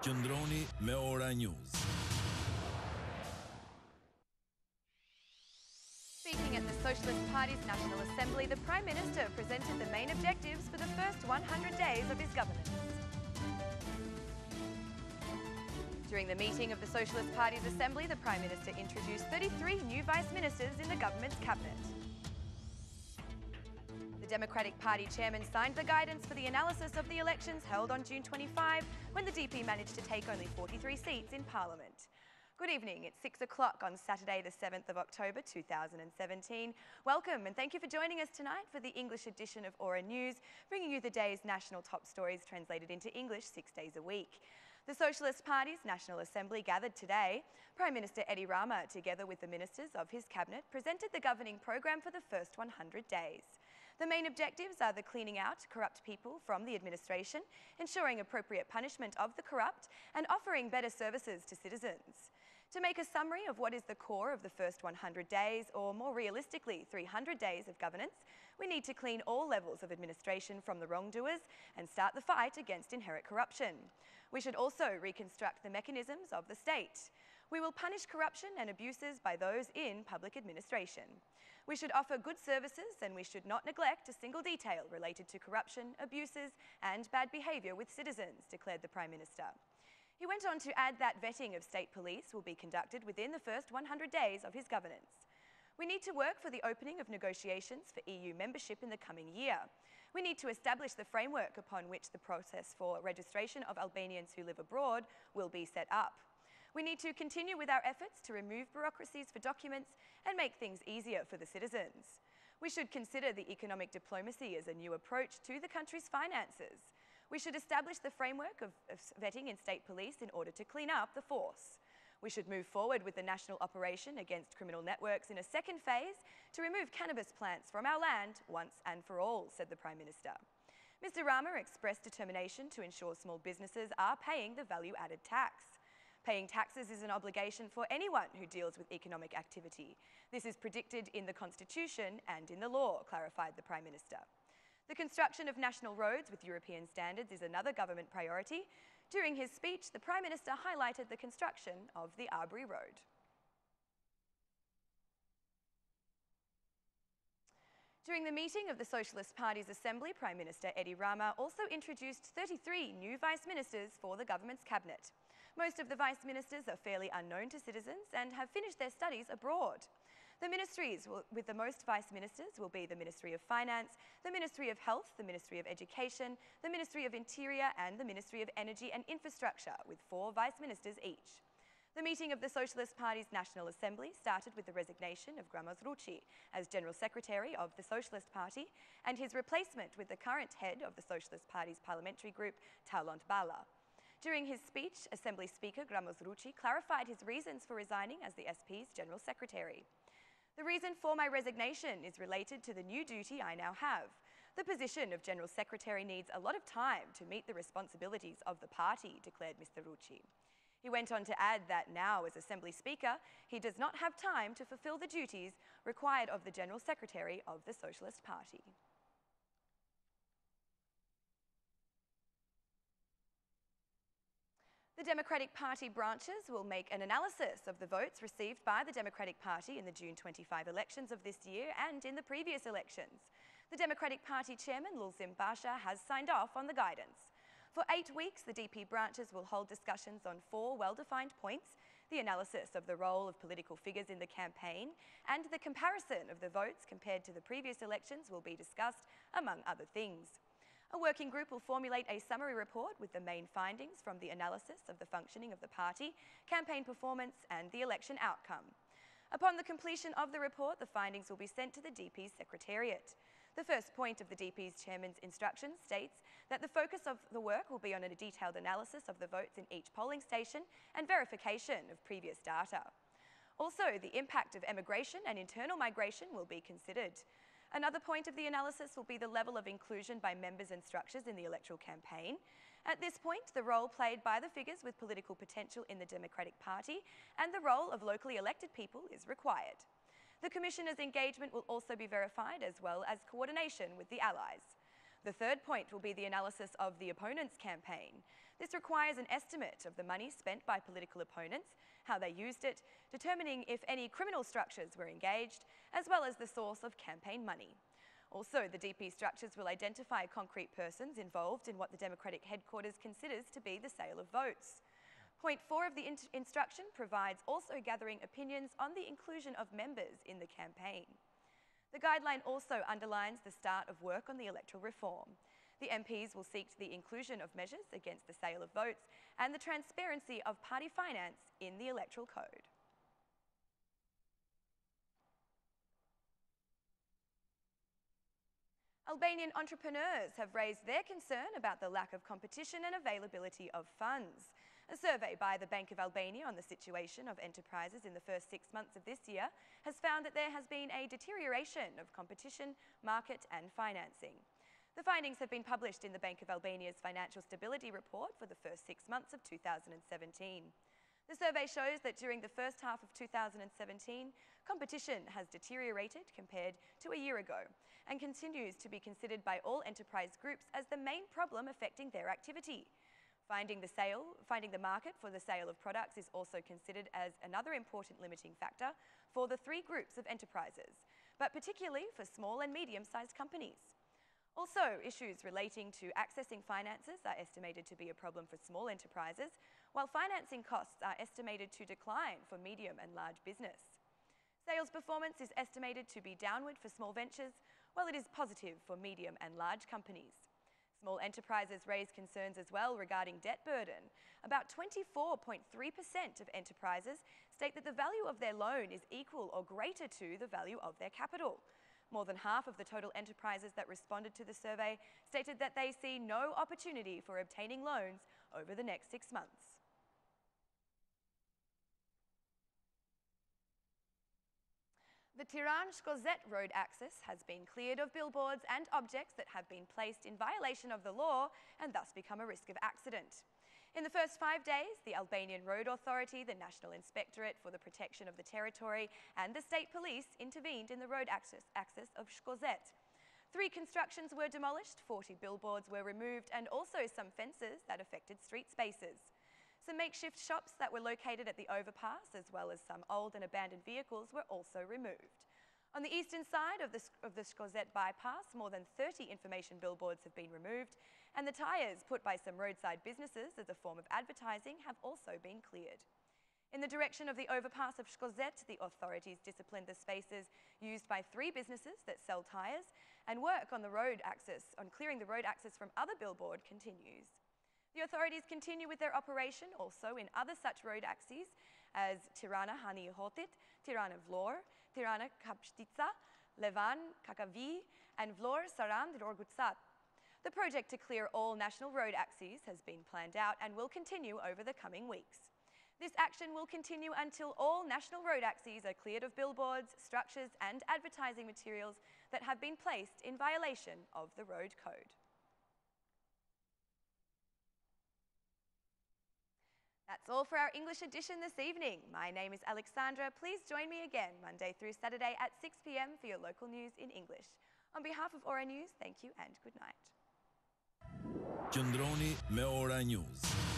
Qëndroni me Ora News. Speaking at the Socialist Party's National Assembly, the Prime Minister presented the main objectives for the first 100 days of his governance. During the meeting of the Socialist Party's Assembly, the Prime Minister introduced 33 new Vice Ministers in the government's cabinet. The Democratic Party chairman signed the guidance for the analysis of the elections held on June 25, when the DP managed to take only 43 seats in Parliament. Good evening, it's 6 o'clock on Saturday the 7th of October 2017. Welcome and thank you for joining us tonight for the English edition of Ora News, bringing you the day's national top stories translated into English 6 days a week. The Socialist Party's National Assembly gathered today. Prime Minister Edi Rama, together with the ministers of his cabinet, presented the governing program for the first 100 days. The main objectives are the cleaning out corrupt people from the administration, ensuring appropriate punishment of the corrupt, and offering better services to citizens. To make a summary of what is the core of the first 100 days, or more realistically 300 days of governance, we need to clean all levels of administration from the wrongdoers and start the fight against inherent corruption. We should also reconstruct the mechanisms of the state. We will punish corruption and abuses by those in public administration. We should offer good services and we should not neglect a single detail related to corruption, abuses and bad behaviour with citizens, declared the Prime Minister. He went on to add that vetting of state police will be conducted within the first 100 days of his governance. We need to work for the opening of negotiations for EU membership in the coming year. We need to establish the framework upon which the process for registration of Albanians who live abroad will be set up. We need to continue with our efforts to remove bureaucracies for documents and make things easier for the citizens. We should consider the economic diplomacy as a new approach to the country's finances. We should establish the framework of vetting in state police in order to clean up the force. We should move forward with the national operation against criminal networks in a second phase to remove cannabis plants from our land once and for all, said the Prime Minister. Mr. Rama expressed determination to ensure small businesses are paying the value-added tax. Paying taxes is an obligation for anyone who deals with economic activity. This is predicted in the Constitution and in the law, clarified the Prime Minister. The construction of national roads with European standards is another government priority. During his speech, the Prime Minister highlighted the construction of the Arbury Road. During the meeting of the Socialist Party's Assembly, Prime Minister Edi Rama also introduced 33 new Vice Ministers for the government's cabinet. Most of the Vice Ministers are fairly unknown to citizens and have finished their studies abroad. The ministries with the most Vice Ministers will be the Ministry of Finance, the Ministry of Health, the Ministry of Education, the Ministry of Interior and the Ministry of Energy and Infrastructure, with 4 Vice Ministers each. The meeting of the Socialist Party's National Assembly started with the resignation of Gramos Rucci as General Secretary of the Socialist Party and his replacement with the current head of the Socialist Party's parliamentary group, Talont Bala. During his speech, Assembly Speaker Gramos Rucci clarified his reasons for resigning as the SP's General Secretary. The reason for my resignation is related to the new duty I now have. The position of General Secretary needs a lot of time to meet the responsibilities of the party, declared Mr. Rucci. He went on to add that now, as Assembly Speaker, he does not have time to fulfil the duties required of the General Secretary of the Socialist Party. The Democratic Party branches will make an analysis of the votes received by the Democratic Party in the June 25 elections of this year and in the previous elections. The Democratic Party chairman, Lulzim Basha, has signed off on the guidance. For 8 weeks, the DP branches will hold discussions on 4 well-defined points: the analysis of the role of political figures in the campaign and the comparison of the votes compared to the previous elections will be discussed, among other things. A working group will formulate a summary report with the main findings from the analysis of the functioning of the party, campaign performance and the election outcome. Upon the completion of the report, the findings will be sent to the DP's Secretariat. The first point of the DP's chairman's instructions states that the focus of the work will be on a detailed analysis of the votes in each polling station and verification of previous data. Also, the impact of emigration and internal migration will be considered. Another point of the analysis will be the level of inclusion by members and structures in the electoral campaign. At this point, the role played by the figures with political potential in the Democratic Party and the role of locally elected people is required. The Commissioner's engagement will also be verified, as well as coordination with the allies. The third point will be the analysis of the opponent's campaign. This requires an estimate of the money spent by political opponents, how they used it, determining if any criminal structures were engaged, as well as the source of campaign money. Also, the DP structures will identify concrete persons involved in what the Democratic headquarters considers to be the sale of votes. Point 4 of the instruction provides also gathering opinions on the inclusion of members in the campaign. The guideline also underlines the start of work on the electoral reform. The MPs will seek the inclusion of measures against the sale of votes and the transparency of party finance in the electoral code. Albanian entrepreneurs have raised their concern about the lack of competition and availability of funds. A survey by the Bank of Albania on the situation of enterprises in the first 6 months of this year has found that there has been a deterioration of competition, market and financing. The findings have been published in the Bank of Albania's Financial Stability Report for the first 6 months of 2017. The survey shows that during the first half of 2017, competition has deteriorated compared to a year ago and continues to be considered by all enterprise groups as the main problem affecting their activity. Finding the market for the sale of products is also considered as another important limiting factor for the 3 groups of enterprises, but particularly for small and medium-sized companies. Also, issues relating to accessing finances are estimated to be a problem for small enterprises, while financing costs are estimated to decline for medium and large business. Sales performance is estimated to be downward for small ventures, while it is positive for medium and large companies. Small enterprises raise concerns as well regarding debt burden. About 24.3% of enterprises state that the value of their loan is equal or greater to the value of their capital. More than half of the total enterprises that responded to the survey stated that they see no opportunity for obtaining loans over the next 6 months. The Tirane-Shkozet road access has been cleared of billboards and objects that have been placed in violation of the law and thus become a risk of accident. In the first 5 days, the Albanian Road Authority, the National Inspectorate for the Protection of the Territory and the State Police intervened in the road access of Shkozet. 3 constructions were demolished, 40 billboards were removed and also some fences that affected street spaces. Some makeshift shops that were located at the overpass, as well as some old and abandoned vehicles, were also removed. On the eastern side of the Shkozet bypass, more than 30 information billboards have been removed, and the tyres put by some roadside businesses as a form of advertising have also been cleared. In the direction of the overpass of Shkozet, the authorities disciplined the spaces used by 3 businesses that sell tyres, and work on clearing the road access from other billboard continues. The authorities continue with their operation also in other such road axes as Tirana-Hani-Hotit, Tirana-Vlor, Tirana-Kapshtica, Levan-Kakavi and Vlor-Sarand-Rorgutsat. The project to clear all national road axes has been planned out and will continue over the coming weeks. This action will continue until all national road axes are cleared of billboards, structures and advertising materials that have been placed in violation of the road code. That's all for our English edition this evening. My name is Alexandra. Please join me again Monday through Saturday at 6 p.m. for your local news in English. On behalf of Ora News, thank you and good night. Qëndroni me Ora News.